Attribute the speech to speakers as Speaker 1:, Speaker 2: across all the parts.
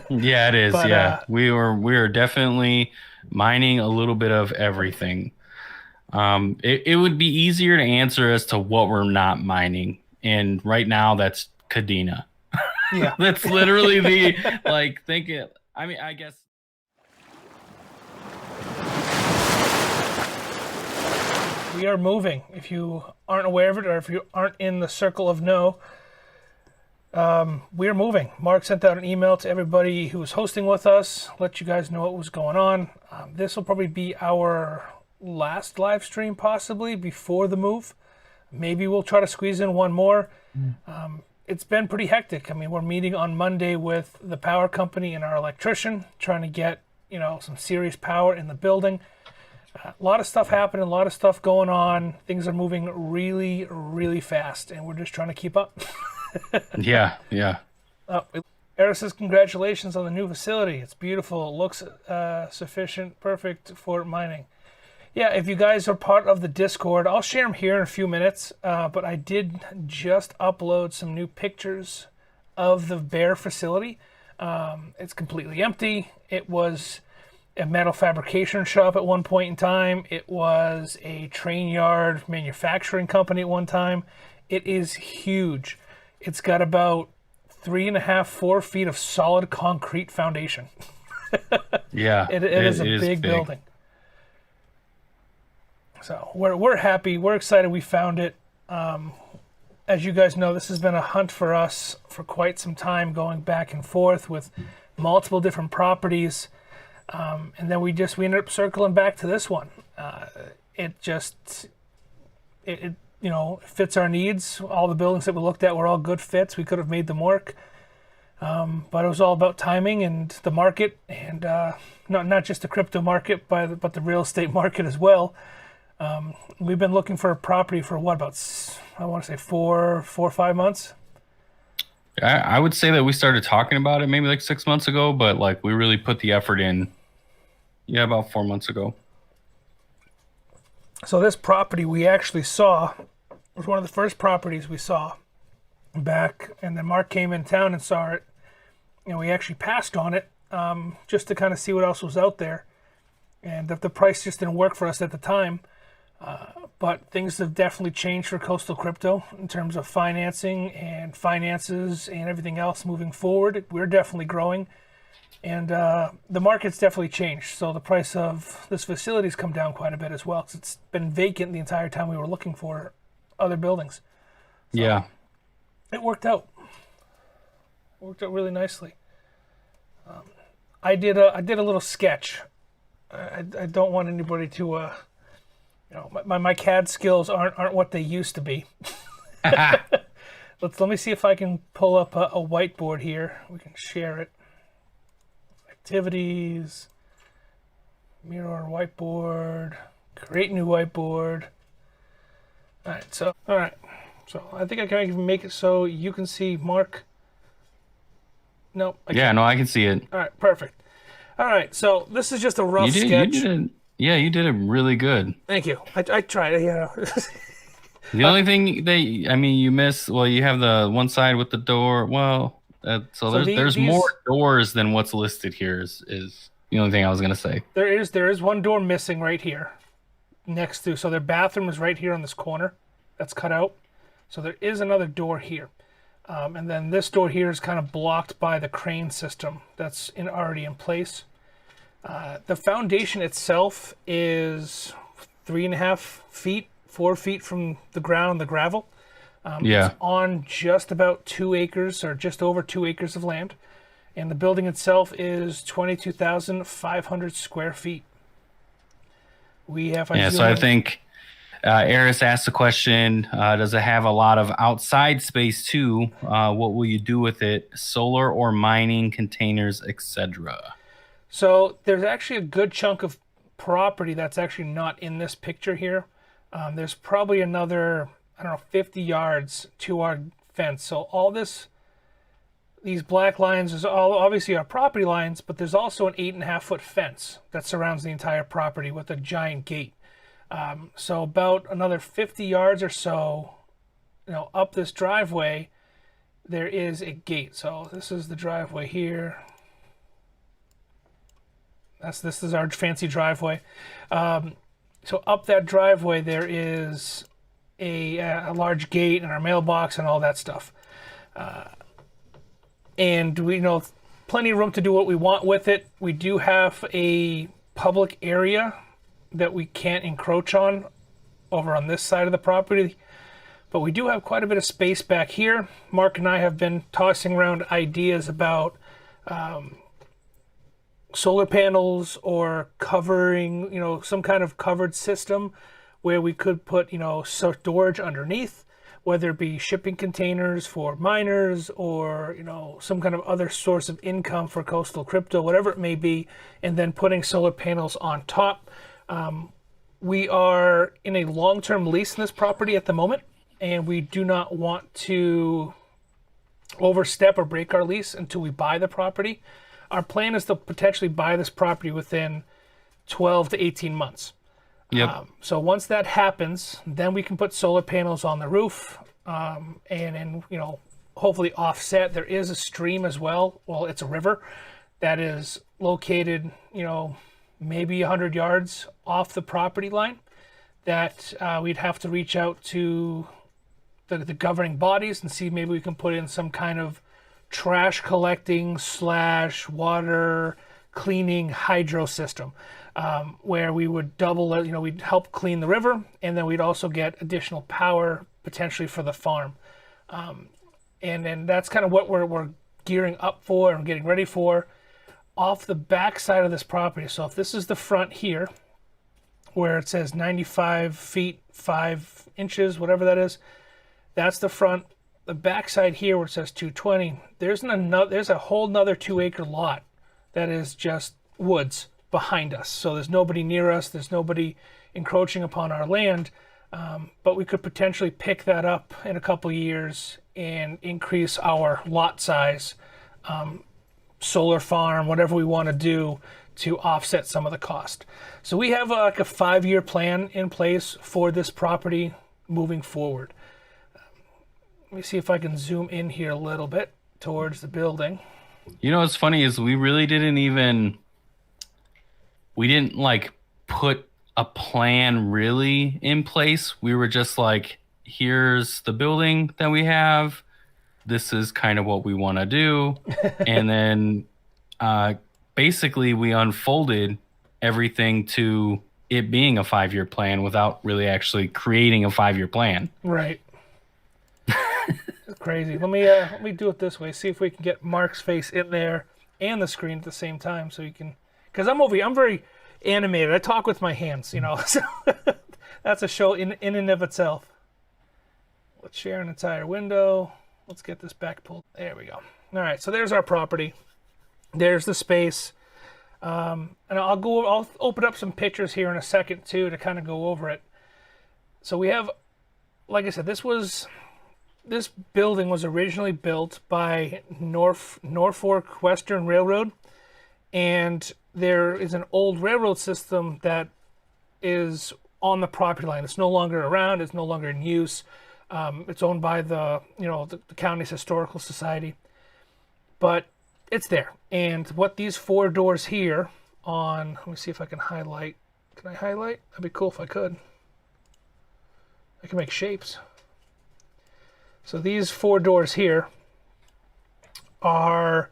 Speaker 1: Yeah, it is.
Speaker 2: But
Speaker 1: Yeah. We are definitely mining a little bit of everything. It would be easier to answer as to what we're not mining. And right now that's Kadena.
Speaker 2: yeah,
Speaker 1: That's literally the like think it. I mean, I guess.
Speaker 2: we are moving. If you aren't aware of it, or if you aren't in the circle of no, we are moving. Mark sent out an email to everybody who was hosting with us, let you guys know what was going on. This will probably be our last live stream, possibly before the move. Maybe we'll try to squeeze in one more. It's been pretty hectic. I mean, we're meeting on Monday with the power company and our electrician, trying to get some serious power in the building. A lot of stuff happening, a lot of stuff going on. Things are moving really, really fast, and we're just trying to keep up.
Speaker 1: Yeah, yeah.
Speaker 2: Oh, Eric says, congratulations on the new facility. It's beautiful. It looks sufficient, perfect for mining. Yeah, if you guys are part of the Discord, I'll share them here in a few minutes. But I did just upload some new pictures of the bare facility. It's completely empty. It was a metal fabrication shop at one point in time. It was a train yard manufacturing company at one time. It is huge. It's got about 3.5, 4 feet of solid concrete foundation.
Speaker 1: Yeah,
Speaker 2: It
Speaker 1: it,
Speaker 2: is a
Speaker 1: it is
Speaker 2: big
Speaker 1: big.
Speaker 2: building. So we're happy. We're excited we found it. As you guys know, this has been a hunt for us for quite some time, going back and forth with multiple different properties. And then we ended up circling back to this one. It just it fits our needs. All the buildings that we looked at were all good fits. We could have made them work, but it was all about timing and the market, and not just the crypto market, but the real estate market as well. We've been looking for a property for what, about, I want to say 4 or 5 months.
Speaker 1: I would say that we started talking about it maybe like 6 months ago, but like we really put the effort in. Yeah, about 4 months ago.
Speaker 2: So this property we actually saw was one of the first properties we saw back, and then Mark came in town and saw it, and we actually passed on it, just to kind of see what else was out there, and if the price just didn't work for us at the time. But things have definitely changed for coastal crypto in terms of financing and finances and everything else moving forward. We're definitely growing, and the market's definitely changed. So the price of this facility's come down quite a bit as well, 'cause it's been vacant the entire time we were looking for other buildings. So
Speaker 1: Yeah.
Speaker 2: it worked out. It worked out really nicely. I did a little sketch. I don't want anybody to my CAD skills aren't what they used to be. Let me see if I can pull up a whiteboard here. We can share it. Activities, mirror whiteboard, create new whiteboard. All right, so I think I can even make it so you can see Mark. No, I
Speaker 1: Yeah,
Speaker 2: can't.
Speaker 1: no, I can see it.
Speaker 2: All right, perfect. All right, so this is just a rough
Speaker 1: You did
Speaker 2: sketch.
Speaker 1: it. Yeah, you did it really good.
Speaker 2: Thank you. I tried it.
Speaker 1: The only thing I mean, you miss, well, you have the one side with the door. Well, so
Speaker 2: So
Speaker 1: there's more
Speaker 2: these
Speaker 1: doors than what's listed here is the only thing I was gonna say.
Speaker 2: there is one door missing right here, next to. So their bathroom is right here on this corner, that's cut out. So there is another door here, and then this door here is kind of blocked by the crane system that's already in place. The foundation itself is 3.5 feet, 4 feet from the ground, the gravel. It's
Speaker 1: Yeah.
Speaker 2: on just about 2 acres, or just over 2 acres of land. And the building itself is 22,500 square feet. We have, I
Speaker 1: Yeah, so
Speaker 2: zoom
Speaker 1: I
Speaker 2: in.
Speaker 1: think Eris asked the question, does it have a lot of outside space too? What will you do with it? Solar or mining containers, etc.
Speaker 2: So there's actually a good chunk of property that's actually not in this picture here. There's probably another, I don't know, 50 yards to our fence. So all these black lines is all obviously our property lines, but there's also an 8.5 foot fence that surrounds the entire property with a giant gate. So about another 50 yards or so, up this driveway, there is a gate. So this is the driveway here. This is our fancy driveway. So up that driveway there is a large gate and our mailbox and all that stuff. And we know plenty of room to do what we want with it. We do have a public area that we can't encroach on over on this side of the property, but we do have quite a bit of space back here. Mark and I have been tossing around ideas about solar panels or covering, some kind of covered system where we could put, storage underneath, whether it be shipping containers for miners or, some kind of other source of income for coastal crypto, whatever it may be, and then putting solar panels on top. We are in a long-term lease in this property at the moment, and we do not want to overstep or break our lease until we buy the property. Our plan is to potentially buy this property within 12 to 18 months.
Speaker 1: Yep.
Speaker 2: So once that happens, then we can put solar panels on the roof, and hopefully offset. There is a stream as well. Well, it's a river that is located, maybe 100 yards off the property line that we'd have to reach out to the governing bodies and see maybe we can put in some kind of trash collecting / water cleaning hydro system, where we would double it. We'd help clean the river, and then we'd also get additional power potentially for the farm. And that's kind of what we're gearing up for and getting ready for. Off the back side of this property, so if this is the front here, where it says 95 feet 5 inches, whatever that is, that's the front. The back side here where it says 220, there's a whole nother 2-acre lot that is just woods behind us. So there's nobody near us, there's nobody encroaching upon our land, but we could potentially pick that up in a couple years and increase our lot size, solar farm, whatever we want to do to offset some of the cost. So we have like a 5-year plan in place for this property moving forward. Let me see if I can zoom in here a little bit towards the building.
Speaker 1: What's funny is we didn't like put a plan really in place. We were just like, here's the building that we have. This is kind of what we want to do. And then basically we unfolded everything to it being a 5-year plan without really actually creating a 5-year plan.
Speaker 2: Right. Crazy. Let me do it this way. See if we can get Mark's face in there and the screen at the same time, so you can. Because I'm very animated. I talk with my hands, So that's a show in and of itself. Let's share an entire window. Let's get this back pulled. There we go. All right. So there's our property. There's the space. And I'll open up some pictures here in a second too to kind of go over it. So we have, like I said, this building was originally built by Norfolk Western Railroad, and there is an old railroad system that is on the property line. It's no longer around. It's no longer in use. It's owned by the county's historical society, but it's there. And what these 4 doors here on, let me see if I can highlight. Can I highlight? That'd be cool if I could. I can make shapes. So these 4 doors here are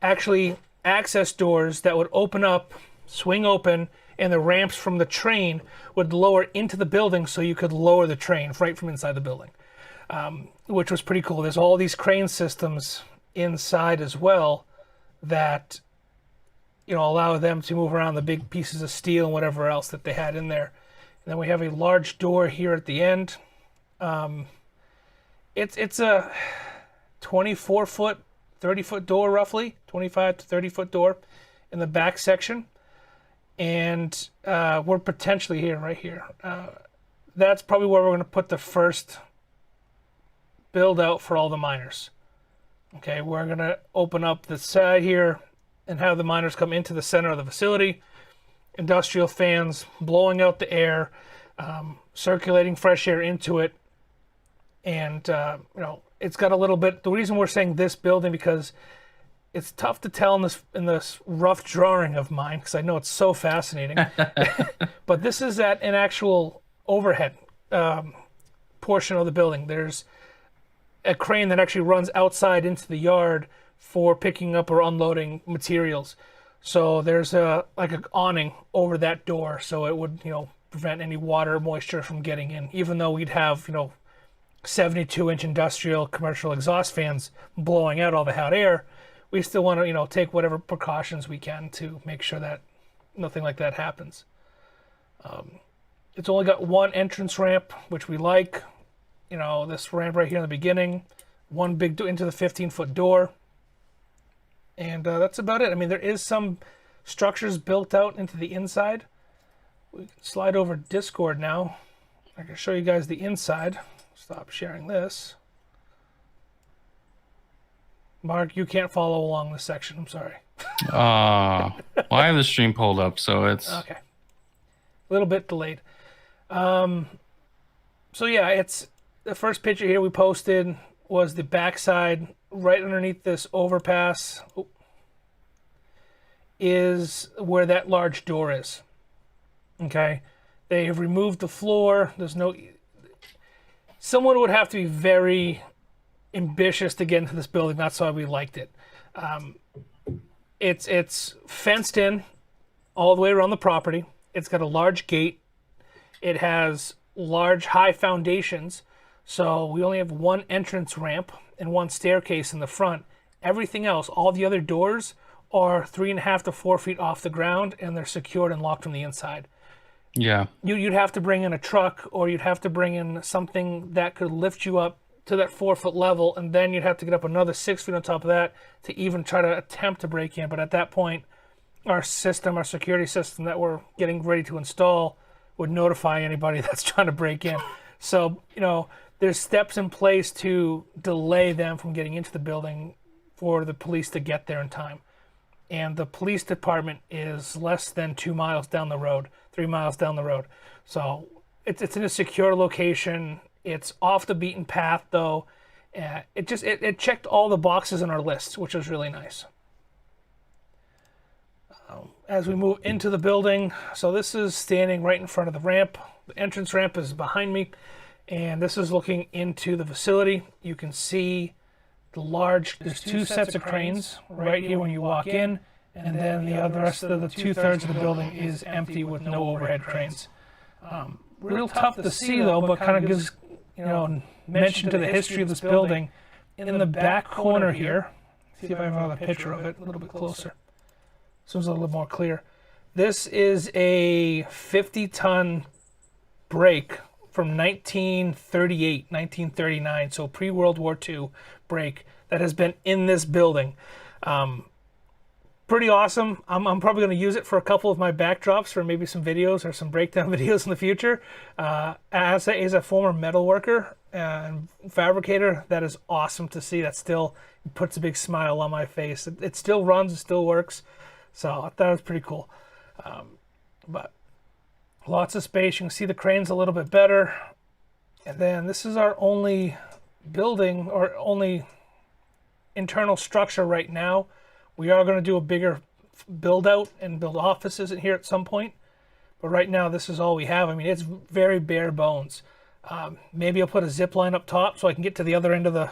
Speaker 2: actually access doors that would open up, swing open, and the ramps from the train would lower into the building so you could lower the train right from inside the building, which was pretty cool. There's all these crane systems inside as well that allow them to move around the big pieces of steel and whatever else that they had in there. And then we have a large door here at the end. It's a 24-foot, 30-foot door roughly, 25 to 30-foot door in the back section. And we're potentially here, right here. That's probably where we're going to put the first build out for all the miners. Okay, we're going to open up the side here and have the miners come into the center of the facility. Industrial fans blowing out the air, circulating fresh air into it. And, it's got a little bit, the reason we're saying this building, because it's tough to tell in this rough drawing of mine because I know it's so fascinating. But this is at an actual overhead portion of the building. There's a crane that actually runs outside into the yard for picking up or unloading materials. So there's like an awning over that door, so it would prevent any water or moisture from getting in. Even though we'd have 72-inch industrial commercial exhaust fans blowing out all the hot air, we still want to take whatever precautions we can to make sure that nothing like that happens. It's only got one entrance ramp, which we like. This ramp right here in the beginning, one big into the 15-foot door. And that's about it. I mean, there is some structures built out into the inside. We can slide over Discord now. I can show you guys the inside. Stop sharing this. Mark, you can't follow along this section. I'm sorry.
Speaker 1: Well, I have the stream pulled up, so it's...
Speaker 2: Okay. A little bit delayed. So yeah, it's the first picture here we posted was the backside right underneath this overpass is where that large door is. Okay. They have removed the floor. There's no... Someone would have to be very ambitious to get into this building. That's why we liked it. It's fenced in all the way around the property. It's got a large gate. It has large high foundations. So we only have one entrance ramp and one staircase in the front. Everything else, all the other doors are 3.5 to 4 feet off the ground, and they're secured and locked from the inside.
Speaker 1: Yeah.
Speaker 2: You'd have to bring in a truck, or you'd have to bring in something that could lift you up to that 4-foot level, and then you'd have to get up another 6 feet on top of that to even try to attempt to break in. But at that point, our security system that we're getting ready to install would notify anybody that's trying to break in. So, there's steps in place to delay them from getting into the building for the police to get there in time. And the police department is less than 2 miles down the road, 3 miles down the road. So it's in a secure location. It's off the beaten path, though. It checked all the boxes on our list, which was really nice. As we move into the building, so this is standing right in front of the ramp. The entrance ramp is behind me, and this is looking into the facility. You can see there's two sets of cranes right here when you walk in, and then the rest of the 2/3 of the building is empty with no overhead cranes. Real tough to see though, but kind of gives mention to the history of this building. In the back corner here, see if I have another picture of it a little bit closer. This one's a little more clear. This is a 50-ton brake from 1938, 1939, so pre-World War II brake that has been in this building. Pretty awesome. I'm probably going to use it for a couple of my backdrops for maybe some videos or some breakdown videos in the future. As a former metal worker and fabricator, that is awesome to see. That still puts a big smile on my face. It still runs, it still works. So I thought it was pretty cool. But lots of space. You can see the cranes a little bit better. And then this is our only building or only internal structure right now. We are going to do a bigger build out and build offices in here at some point. But right now, this is all we have. I mean, it's very bare bones. Maybe I'll put a zip line up top so I can get to the other end of the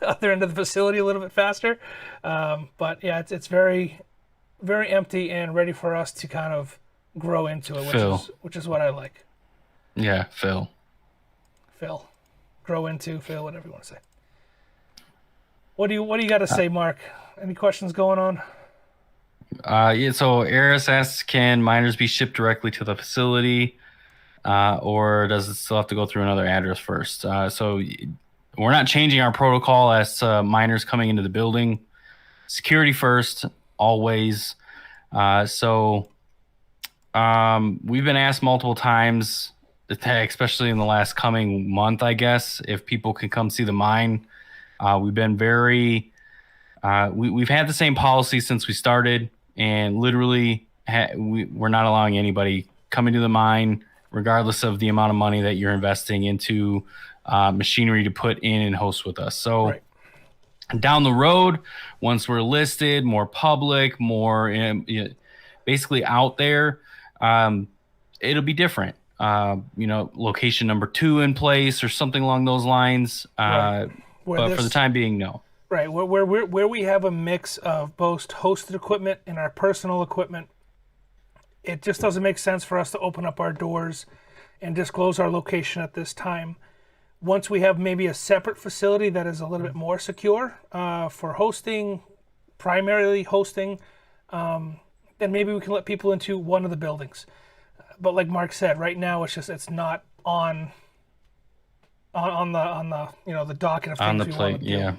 Speaker 2: other end of the facility a little bit faster. But yeah, it's very, very empty and ready for us to kind of grow into it, which is what I like.
Speaker 1: Yeah, Phil,
Speaker 2: grow into, Phil, whatever you want to say. What do you got to say, Mark? Any questions going on?
Speaker 1: Yeah. So Eris asks, can miners be shipped directly to the facility, or does it still have to go through another address first? So we're not changing our protocol as miners coming into the building. Security first, always. So we've been asked multiple times, especially in the last coming month, I guess, if people can come see the mine. We've been very, we've had the same policy since we started, and literally we're not allowing anybody coming to the mine, regardless of the amount of money that you're investing into machinery to put in and host with us. So
Speaker 2: right.
Speaker 1: Down the road, once we're listed, more public, more basically out there, um, it'll be different. Location number two in place or something along those lines.
Speaker 2: Right. Where
Speaker 1: But for the
Speaker 2: this
Speaker 1: time being, no.
Speaker 2: right where we have a mix of both hosted equipment and our personal equipment, it just doesn't make sense for us to open up our doors and disclose our location at this time. Once we have maybe a separate facility that is a little bit more secure for hosting, primarily hosting, then maybe we can let people into one of the buildings. But like Mark said, right now it's not on the the docket of
Speaker 1: On
Speaker 2: things
Speaker 1: the
Speaker 2: we want
Speaker 1: plate,
Speaker 2: to do.
Speaker 1: yeah.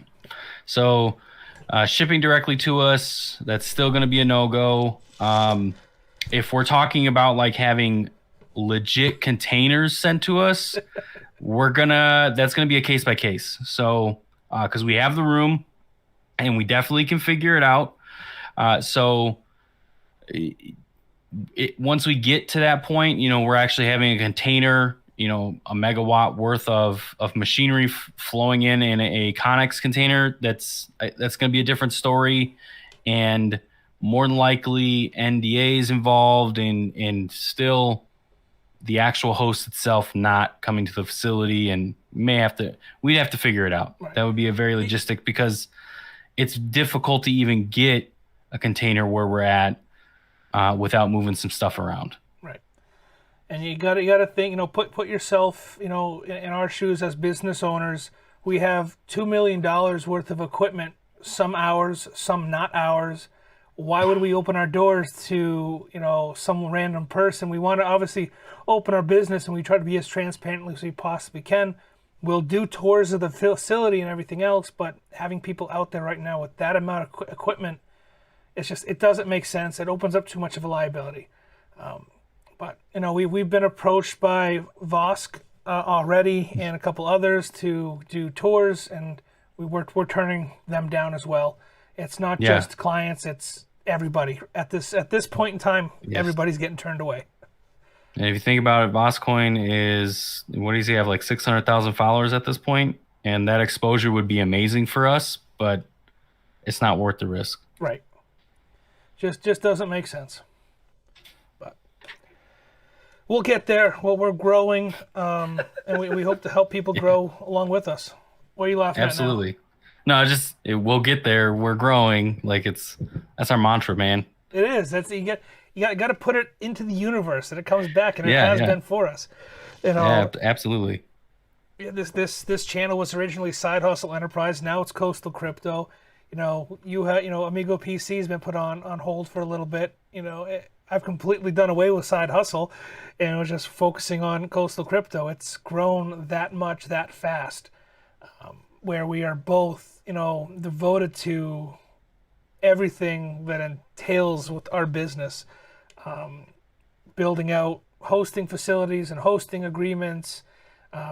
Speaker 1: So shipping directly to us, that's still going to be a no-go. If we're talking about like having legit containers sent to us, that's gonna be a case by case. So because we have the room and we definitely can figure it out. So once we get to that point, we're actually having a container, a megawatt worth of machinery flowing in a Connex container. That's going to be a different story, and more than likely NDAs involved, and still the actual host itself not coming to the facility, and we'd have to figure it out.
Speaker 2: Right.
Speaker 1: That would be a very logistic, because it's difficult to even get a container where we're at without moving some stuff around.
Speaker 2: Right. And you gotta think, put yourself, in our shoes as business owners. We have $2 million worth of equipment, some ours, some not ours. Why would we open our doors to, some random person? We want to obviously open our business, and we try to be as transparent as we possibly can. We'll do tours of the facility and everything else, but having people out there right now with that amount of equipment, it doesn't make sense. It opens up too much of a liability. But we've been approached by Vosk already, and a couple others to do tours, and we're turning them down as well. It's not just clients; it's everybody. At this point in time,
Speaker 1: Yes.
Speaker 2: Everybody's getting turned away.
Speaker 1: And if you think about it, Voscoin is, what does he have, like 600,000 followers at this point? And that exposure would be amazing for us, but it's not worth the risk.
Speaker 2: Right. Just doesn't make sense. But we'll get there. Well, we're growing, and we hope to help people grow along with us. What are you laughing
Speaker 1: Absolutely.
Speaker 2: at
Speaker 1: No, we'll get there. We're growing. That's our mantra, man.
Speaker 2: now? It is. That's you got to put it into the universe, and it comes back, and it has been for us.
Speaker 1: Yeah, absolutely.
Speaker 2: This channel was originally Side Hustle Enterprise. Now it's Coastal Crypto. Amigo PC has been put on hold for a little bit. I've completely done away with Side Hustle, and was just focusing on Coastal Crypto. It's grown that much that fast, where we are both, devoted to everything that entails with our business, building out hosting facilities and hosting agreements,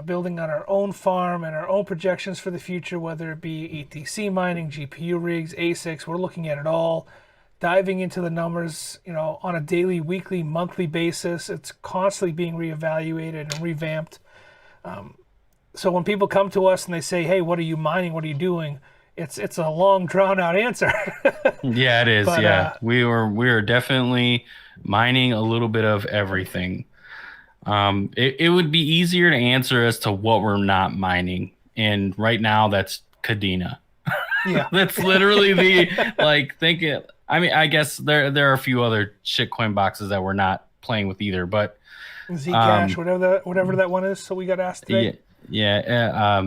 Speaker 2: building on our own farm and our own projections for the future, whether it be ETC mining, GPU rigs, ASICs. We're looking at it all, diving into the numbers, on a daily, weekly, monthly basis. It's constantly being reevaluated and revamped. So when people come to us and they say, "Hey, what are you mining? What are you doing?" It's a long, drawn out answer.
Speaker 1: Yeah, it is.
Speaker 2: But,
Speaker 1: yeah, we are definitely mining a little bit of everything. It would be easier to answer as to what we're not mining, and right now that's Kadena.
Speaker 2: Yeah.
Speaker 1: That's literally think it. I mean, I guess there are a few other shitcoin boxes that we're not playing with either, but
Speaker 2: Zcash, whatever that one is. So we got asked today.
Speaker 1: Yeah.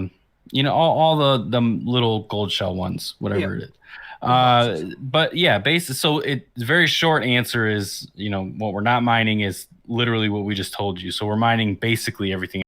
Speaker 1: All the little gold shell ones, whatever it is. But yeah, basically, so the very short answer is, what we're not mining is literally what we just told you. So we're mining basically everything